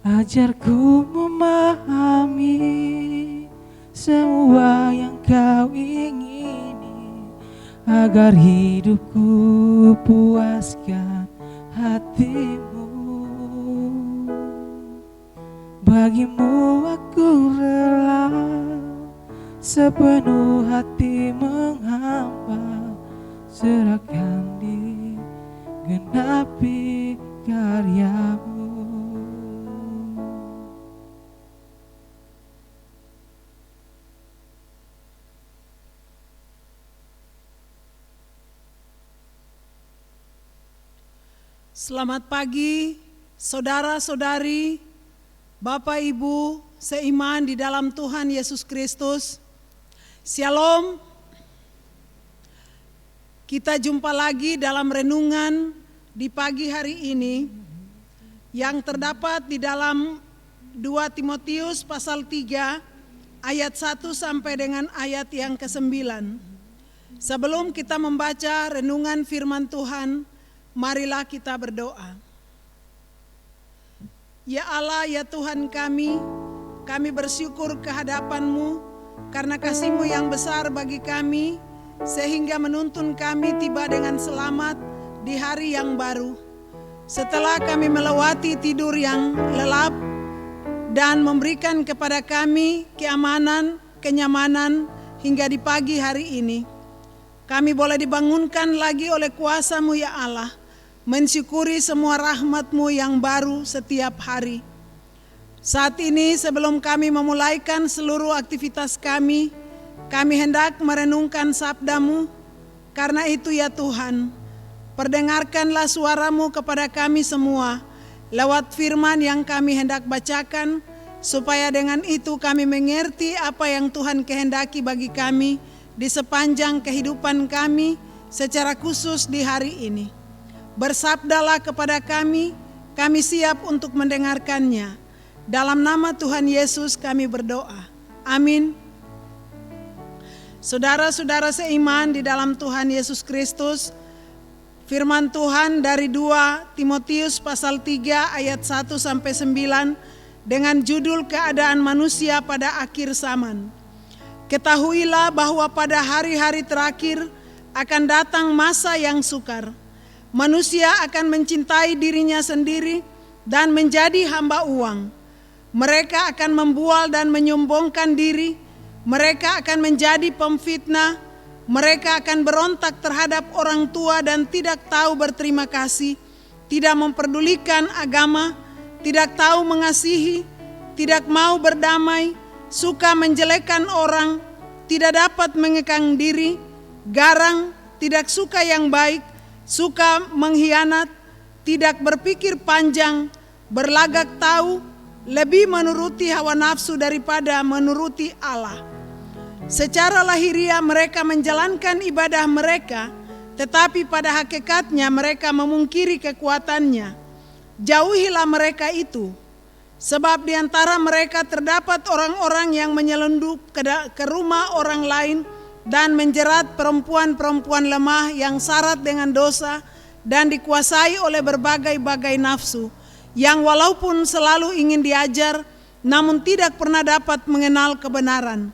Ajarku memahami semua yang kau ingini, agar hidupku puaskan hatimu. Bagimu aku rela sepenuh hati menghamba, serahkan di genapi karyamu. Selamat pagi, saudara-saudari, Bapak Ibu seiman di dalam Tuhan Yesus Kristus. Shalom. Kita jumpa lagi dalam renungan di pagi hari ini yang terdapat di dalam 2 Timotius pasal 3 ayat 1 sampai dengan ayat yang ke-9. Sebelum kita membaca renungan firman Tuhan, marilah kita berdoa. Ya Allah, ya Tuhan kami bersyukur kehadapan-Mu karena kasih-Mu yang besar bagi kami, sehingga menuntun kami tiba dengan selamat di hari yang baru. Setelah kami melewati tidur yang lelap dan memberikan kepada kami keamanan, kenyamanan hingga di pagi hari ini, kami boleh dibangunkan lagi oleh kuasa-Mu ya Allah, mensyukuri semua rahmat-Mu yang baru setiap hari. Saat ini sebelum kami memulaikan seluruh aktivitas kami hendak merenungkan sabda-Mu. Karena itu ya Tuhan, perdengarkanlah suara-Mu kepada kami semua lewat firman yang kami hendak bacakan, supaya dengan itu kami mengerti apa yang Tuhan kehendaki bagi kami di sepanjang kehidupan kami, secara khusus di hari ini. Bersabdalah kepada kami siap untuk mendengarkannya. Dalam nama Tuhan Yesus kami berdoa. Amin. Saudara-saudara seiman di dalam Tuhan Yesus Kristus, firman Tuhan dari 2 Timotius pasal 3 ayat 1 sampai 9 dengan judul keadaan manusia pada akhir zaman. Ketahuilah bahwa pada hari-hari terakhir akan datang masa yang sukar. Manusia akan mencintai dirinya sendiri dan menjadi hamba uang. Mereka akan membual dan menyombongkan diri. Mereka akan menjadi pemfitnah. Mereka akan berontak terhadap orang tua dan tidak tahu berterima kasih, tidak memperdulikan agama, tidak tahu mengasihi, tidak mau berdamai, suka menjelekkan orang, tidak dapat mengekang diri, garang, tidak suka yang baik, suka mengkhianat, tidak berpikir panjang, berlagak tahu, lebih menuruti hawa nafsu daripada menuruti Allah. Secara lahiriah mereka menjalankan ibadah mereka, tetapi pada hakikatnya mereka memungkiri kekuatannya. Jauhilah mereka itu, sebab di antara mereka terdapat orang-orang yang menyelundup ke rumah orang lain dan menjerat perempuan-perempuan lemah yang syarat dengan dosa dan dikuasai oleh berbagai-bagai nafsu, yang walaupun selalu ingin diajar, namun tidak pernah dapat mengenal kebenaran.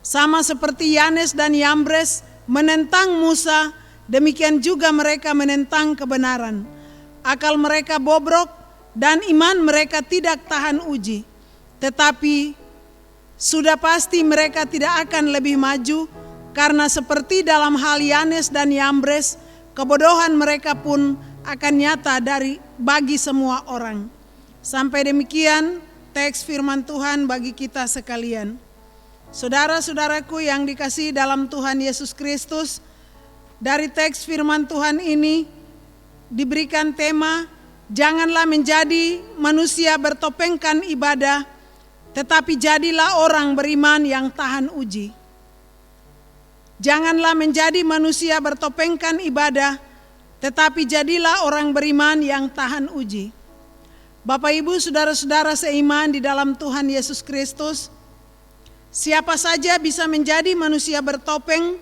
Sama seperti Yanes dan Yambres menentang Musa, demikian juga mereka menentang kebenaran. Akal mereka bobrok dan iman mereka tidak tahan uji. Tetapi sudah pasti mereka tidak akan lebih maju, karena seperti dalam hal Yanes dan Yambres, kebodohan mereka pun akan nyata bagi semua orang. Sampai demikian teks firman Tuhan bagi kita sekalian. Saudara-saudaraku yang dikasihi dalam Tuhan Yesus Kristus, dari teks firman Tuhan ini diberikan tema, janganlah menjadi manusia bertopengkan ibadah, tetapi jadilah orang beriman yang tahan uji. Janganlah menjadi manusia bertopengkan ibadah, tetapi jadilah orang beriman yang tahan uji. Bapak Ibu saudara-saudara seiman di dalam Tuhan Yesus Kristus, siapa saja bisa menjadi manusia bertopeng,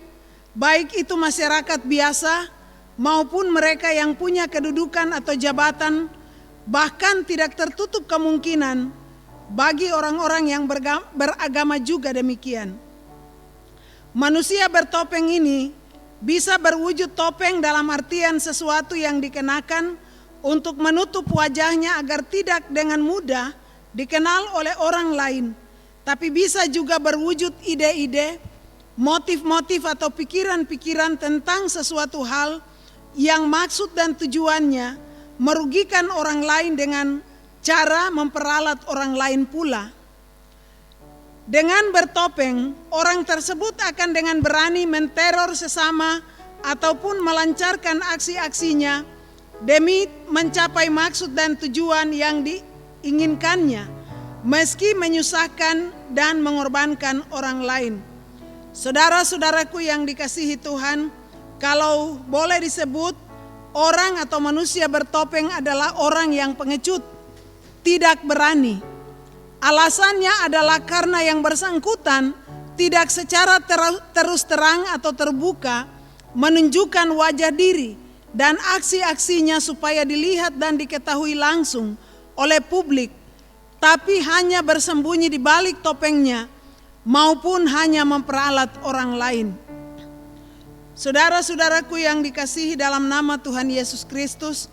baik itu masyarakat biasa maupun mereka yang punya kedudukan atau jabatan, Bahkan tidak tertutup kemungkinan bagi orang-orang yang beragama juga demikian. Manusia bertopeng ini bisa berwujud topeng dalam artian sesuatu yang dikenakan untuk menutup wajahnya agar tidak dengan mudah dikenal oleh orang lain. Tapi bisa juga berwujud ide-ide, motif-motif atau pikiran-pikiran tentang sesuatu hal yang maksud dan tujuannya merugikan orang lain dengan cara memperalat orang lain pula. Dengan bertopeng, orang tersebut akan dengan berani menteror sesama ataupun melancarkan aksi-aksinya demi mencapai maksud dan tujuan yang diinginkannya, meski menyusahkan dan mengorbankan orang lain. Saudara-saudaraku yang dikasihi Tuhan, kalau boleh disebut, orang atau manusia bertopeng adalah orang yang pengecut, tidak berani. Alasannya adalah karena yang bersangkutan tidak secara terus terang atau terbuka menunjukkan wajah diri dan aksi-aksinya supaya dilihat dan diketahui langsung oleh publik, tapi hanya bersembunyi di balik topengnya maupun hanya memperalat orang lain. Saudara-saudaraku yang dikasihi dalam nama Tuhan Yesus Kristus,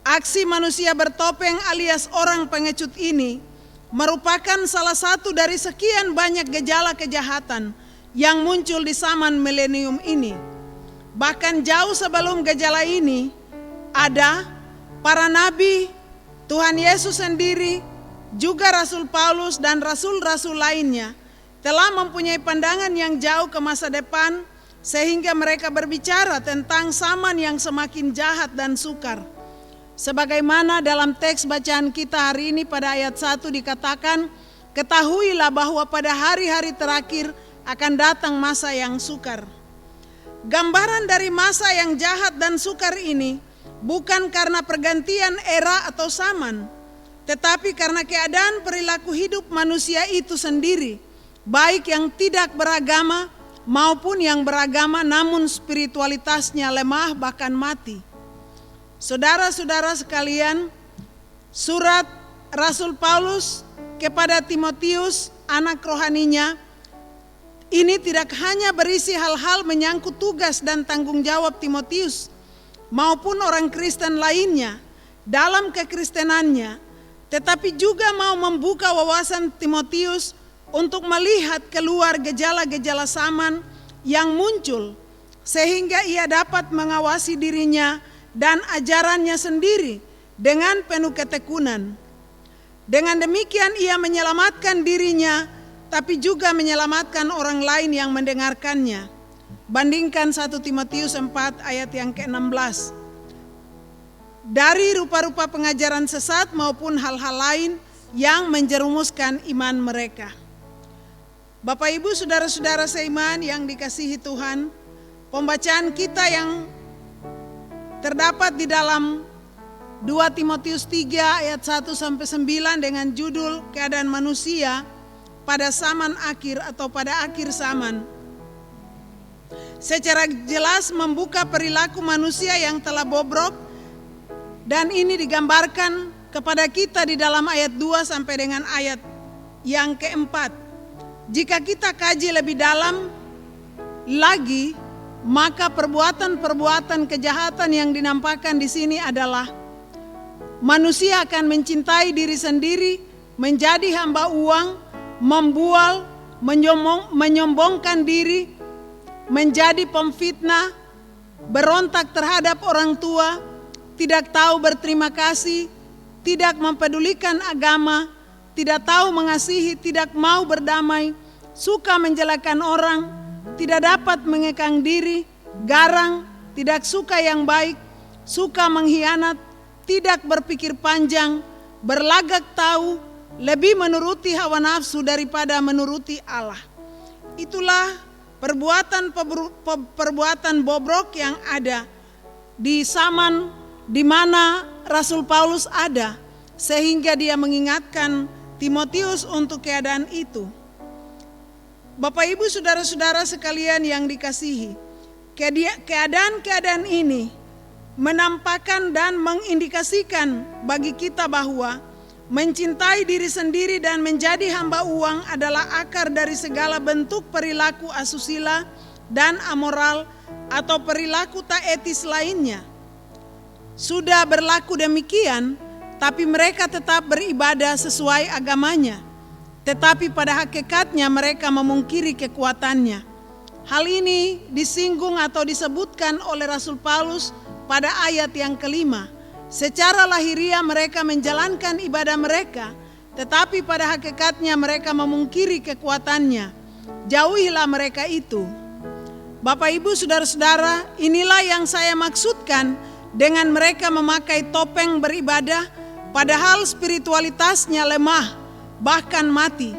aksi manusia bertopeng alias orang pengecut ini merupakan salah satu dari sekian banyak gejala kejahatan yang muncul di zaman milenium ini. Bahkan jauh sebelum gejala ini, ada para nabi, Tuhan Yesus sendiri, juga Rasul Paulus dan rasul-rasul lainnya telah mempunyai pandangan yang jauh ke masa depan, sehingga mereka berbicara tentang zaman yang semakin jahat dan sukar. Sebagaimana dalam teks bacaan kita hari ini pada ayat 1 dikatakan, ketahuilah bahwa pada hari-hari terakhir akan datang masa yang sukar. Gambaran dari masa yang jahat dan sukar ini bukan karena pergantian era atau zaman, tetapi karena keadaan perilaku hidup manusia itu sendiri, baik yang tidak beragama maupun yang beragama namun spiritualitasnya lemah bahkan mati. Saudara-saudara sekalian, surat Rasul Paulus kepada Timotius, anak rohaninya, ini tidak hanya berisi hal-hal menyangkut tugas dan tanggung jawab Timotius maupun orang Kristen lainnya dalam kekristenannya, tetapi juga mau membuka wawasan Timotius untuk melihat keluar gejala-gejala zaman yang muncul, sehingga ia dapat mengawasi dirinya dan ajarannya sendiri dengan penuh ketekunan. Dengan demikian ia menyelamatkan dirinya, tapi juga menyelamatkan orang lain yang mendengarkannya. Bandingkan 1 Timotius 4 ayat yang ke-16. Dari rupa-rupa pengajaran sesat maupun hal-hal lain yang menjerumuskan iman mereka. Bapak Ibu saudara-saudara seiman yang dikasihi Tuhan, pembacaan kita yang terdapat di dalam 2 Timotius 3 ayat 1-9 dengan judul keadaan manusia pada zaman akhir atau pada akhir zaman, secara jelas membuka perilaku manusia yang telah bobrok, dan ini digambarkan kepada kita di dalam ayat 2 sampai dengan ayat yang keempat. Jika kita kaji lebih dalam lagi, maka perbuatan-perbuatan kejahatan yang dinampakkan di sini adalah manusia akan mencintai diri sendiri, menjadi hamba uang, membual, menyombongkan diri, menjadi pemfitnah, berontak terhadap orang tua, tidak tahu berterima kasih, tidak mempedulikan agama, tidak tahu mengasihi, tidak mau berdamai, suka menjelekkan orang, tidak dapat mengekang diri, garang, tidak suka yang baik, suka mengkhianat, tidak berpikir panjang, berlagak tahu, lebih menuruti hawa nafsu daripada menuruti Allah. Itulah perbuatan bobrok yang ada di zaman di mana Rasul Paulus ada, sehingga dia mengingatkan Timotius untuk keadaan itu. Bapak Ibu saudara-saudara sekalian yang dikasihi, keadaan-keadaan ini menampakkan dan mengindikasikan bagi kita bahwa mencintai diri sendiri dan menjadi hamba uang adalah akar dari segala bentuk perilaku asusila dan amoral atau perilaku tak etis lainnya. Sudah berlaku demikian, tapi mereka tetap beribadah sesuai agamanya. Tetapi pada hakikatnya mereka memungkiri kekuatannya. Hal ini disinggung atau disebutkan oleh Rasul Paulus pada ayat yang kelima. Secara lahiriah mereka menjalankan ibadah mereka, tetapi pada hakikatnya mereka memungkiri kekuatannya. Jauhilah mereka itu. Bapak Ibu saudara-saudara, inilah yang saya maksudkan dengan mereka memakai topeng beribadah, padahal spiritualitasnya lemah, bahkan mati.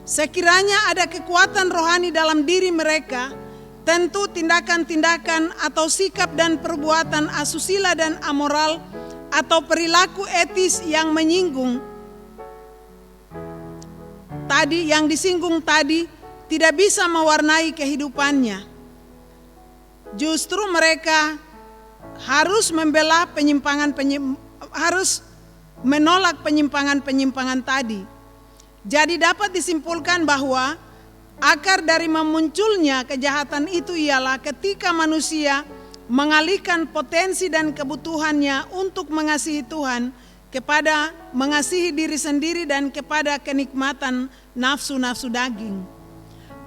Sekiranya ada kekuatan rohani dalam diri mereka, tentu tindakan-tindakan atau sikap dan perbuatan asusila dan amoral atau perilaku etis yang menyinggung tadi, yang disinggung tadi, tidak bisa mewarnai kehidupannya. Justru mereka harus membela harus menolak penyimpangan-penyimpangan tadi. Jadi dapat disimpulkan bahwa akar dari memunculnya kejahatan itu ialah ketika manusia mengalihkan potensi dan kebutuhannya untuk mengasihi Tuhan kepada mengasihi diri sendiri dan kepada kenikmatan nafsu-nafsu daging.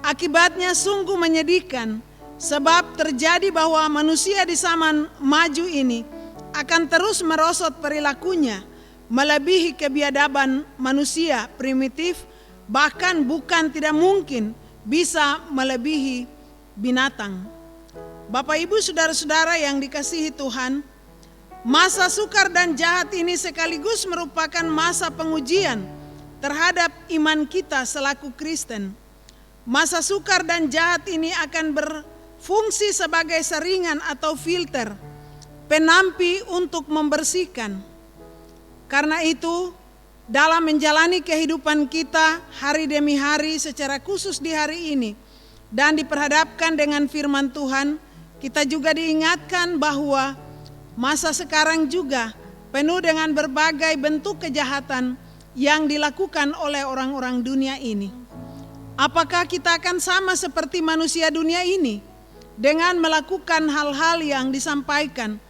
Akibatnya sungguh menyedihkan, sebab terjadi bahwa manusia di zaman maju ini akan terus merosot perilakunya melebihi kebiadaban manusia primitif, bahkan bukan tidak mungkin bisa melebihi binatang. Bapak Ibu saudara-saudara yang dikasihi Tuhan, masa sukar dan jahat ini sekaligus merupakan masa pengujian terhadap iman kita selaku Kristen. Masa sukar dan jahat ini akan berfungsi sebagai saringan atau filter, penampi untuk membersihkan. Karena itu, dalam menjalani kehidupan kita hari demi hari secara khusus di hari ini dan diperhadapkan dengan firman Tuhan, kita juga diingatkan bahwa masa sekarang juga penuh dengan berbagai bentuk kejahatan yang dilakukan oleh orang-orang dunia ini. Apakah kita akan sama seperti manusia dunia ini dengan melakukan hal-hal yang disampaikan?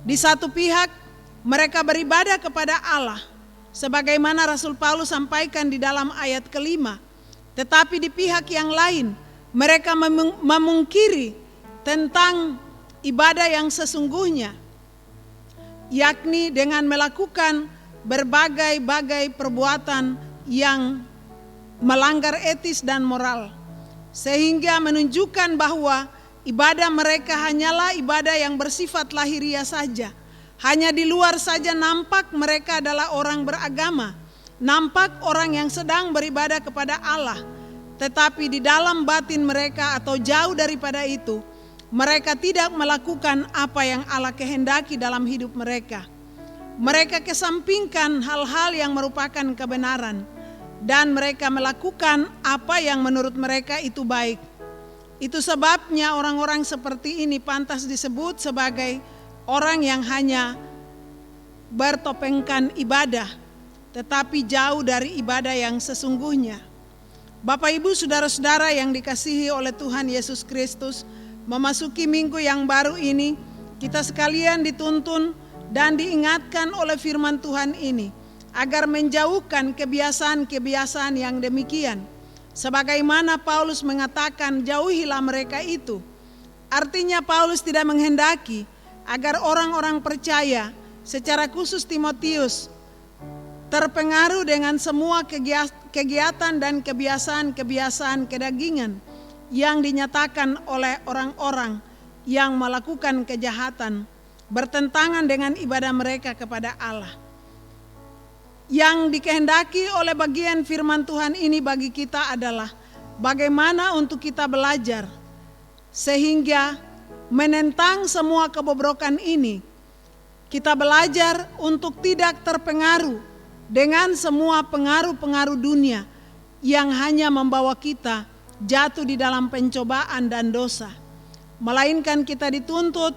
Di satu pihak mereka beribadah kepada Allah, sebagaimana Rasul Paulus sampaikan di dalam ayat kelima. Tetapi di pihak yang lain, mereka memungkiri tentang ibadah yang sesungguhnya, yakni dengan melakukan berbagai-bagai perbuatan yang melanggar etis dan moral, sehingga menunjukkan bahwa ibadah mereka hanyalah ibadah yang bersifat lahiriah saja. Hanya di luar saja nampak mereka adalah orang beragama, nampak orang yang sedang beribadah kepada Allah, tetapi di dalam batin mereka atau jauh daripada itu, mereka tidak melakukan apa yang Allah kehendaki dalam hidup mereka. Mereka kesampingkan hal-hal yang merupakan kebenaran, dan mereka melakukan apa yang menurut mereka itu baik. Itu sebabnya orang-orang seperti ini pantas disebut sebagai orang yang hanya bertopengkan ibadah, tetapi jauh dari ibadah yang sesungguhnya. Bapak Ibu saudara-saudara yang dikasihi oleh Tuhan Yesus Kristus, memasuki minggu yang baru ini, kita sekalian dituntun dan diingatkan oleh firman Tuhan ini, agar menjauhkan kebiasaan-kebiasaan yang demikian. Sebagaimana Paulus mengatakan, jauhilah mereka itu. Artinya Paulus tidak menghendaki agar orang-orang percaya, secara khusus Timotius, terpengaruh dengan semua kegiatan dan kebiasaan-kebiasaan kedagingan yang dinyatakan oleh orang-orang yang melakukan kejahatan bertentangan dengan ibadah mereka kepada Allah. Yang dikehendaki oleh bagian firman Tuhan ini bagi kita adalah bagaimana untuk kita belajar sehingga menentang semua kebobrokan ini, kita belajar untuk tidak terpengaruh dengan semua pengaruh-pengaruh dunia yang hanya membawa kita jatuh di dalam pencobaan dan dosa. Melainkan kita dituntut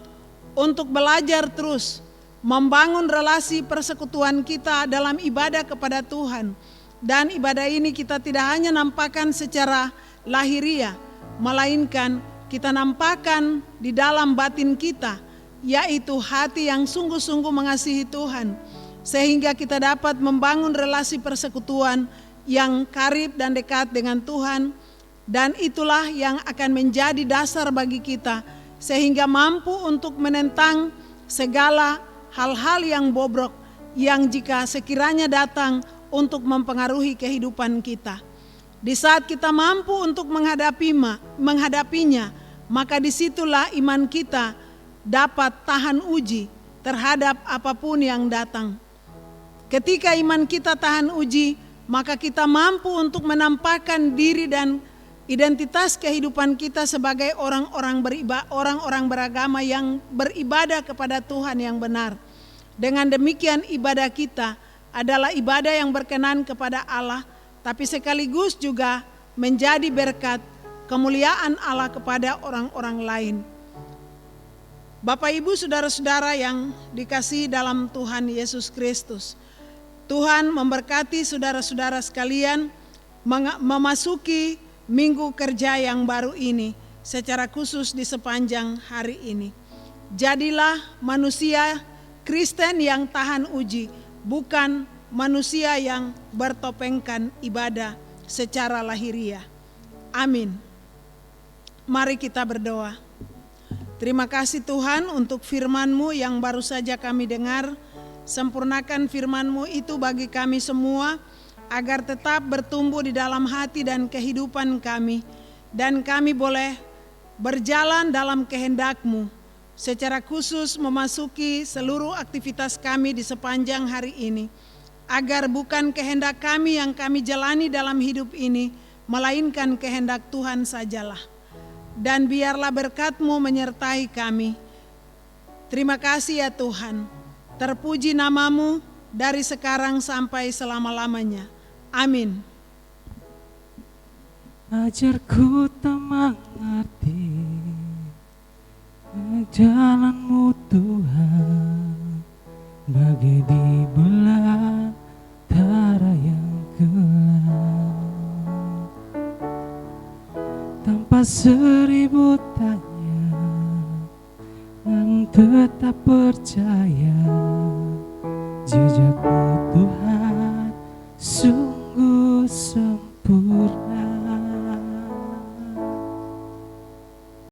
untuk belajar terus membangun relasi persekutuan kita dalam ibadah kepada Tuhan. Dan ibadah ini kita tidak hanya nampakkan secara lahiriah, melainkan kita nampakkan di dalam batin kita, yaitu hati yang sungguh-sungguh mengasihi Tuhan, sehingga kita dapat membangun relasi persekutuan yang karib dan dekat dengan Tuhan. Dan itulah yang akan menjadi dasar bagi kita, sehingga mampu untuk menentang segala hal-hal yang bobrok yang jika sekiranya datang untuk mempengaruhi kehidupan kita. Di saat kita mampu untuk menghadapinya, maka disitulah iman kita dapat tahan uji terhadap apapun yang datang. Ketika iman kita tahan uji, maka kita mampu untuk menampakkan diri dan identitas kehidupan kita sebagai orang-orang beragama yang beribadah kepada Tuhan yang benar. Dengan demikian ibadah kita adalah ibadah yang berkenan kepada Allah, tapi sekaligus juga menjadi berkat kemuliaan Allah kepada orang-orang lain. Bapak Ibu saudara-saudara yang dikasihi dalam Tuhan Yesus Kristus, Tuhan memberkati saudara-saudara sekalian memasuki minggu kerja yang baru ini, secara khusus di sepanjang hari ini. Jadilah manusia Kristen yang tahan uji, bukan manusia yang bertopengkan ibadah secara lahiriah. Amin. Mari kita berdoa. Terima kasih Tuhan untuk firman-Mu yang baru saja kami dengar. Sempurnakan firman-Mu itu bagi kami semua, agar tetap bertumbuh di dalam hati dan kehidupan kami, dan kami boleh berjalan dalam kehendak-Mu, secara khusus memasuki seluruh aktivitas kami di sepanjang hari ini, agar bukan kehendak kami yang kami jalani dalam hidup ini, melainkan kehendak Tuhan sajalah. Dan biarlah berkat-Mu menyertai kami. Terima kasih ya Tuhan, terpuji nama-Mu dari sekarang sampai selama-lamanya. Amin. Ajarku tak mengerti jalan-Mu Tuhan, bagai di belantara yang gelap. Tanpa seribu tanya dan tetap percaya, jejak-Mu Tuhan sungguh sempurna.